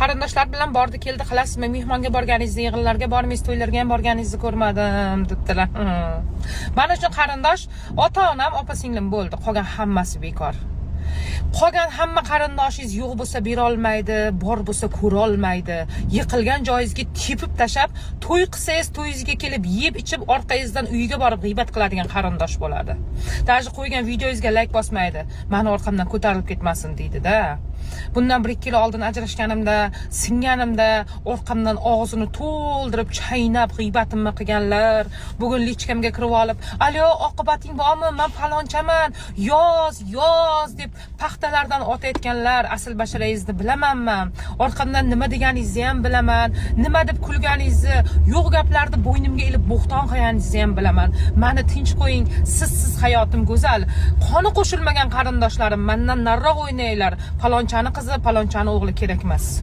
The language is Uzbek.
qarindoshlar bilan bordi keldi qilasizmi, mehmonga borganingizda, yig'inlarga bormaysiz, to'ylarga ham borganingizni ko'rmadim debdilar. Mana shu qarindosh ota-onam, opa-singlim bo'ldi, qolgan hammasi bekor. Qolgan hamma qarindoshingiz yo'q bo'lsa bera olmaydi, bor bo'lsa ko'ra olmaydi. Yiqilgan joyingizga tepib tashab, to'y qilsangiz to'yingizga kelib yeb ichib orqangizdan uyiga borib g'iybat qiladigan qarindosh bo'ladi. Даже qo'ygan videoyingizga like bosmaydi. Meni orqamdan ko'tarilib ketmasin deydi-da. Bundan 1-2 yil oldin ajrashganimda, singanimda orqamdan og'zini to'ldirib, chaynab g'iybatimni qilganlar, bugun lichkamga kirib olib, "Alo, oqibating bormi? Men falonchaman. Yoz" deb paxtalardan otayotganlar, asl basharangizni bilamanmi? Orqamdan nima deganingizni ham bilaman. Nima deb kulganingizni, yo'q gaplarni bo'ynimga ilib bo'xton qilganingizni ham bilaman. Meni tinch qo'ying. Sizsiz hayotim go'zal. Qoni qo'shilmagan qarindoshlarim mendan nariroq o'ynanglar. Falonchani qizi, falonchani o'g'li kerak emas.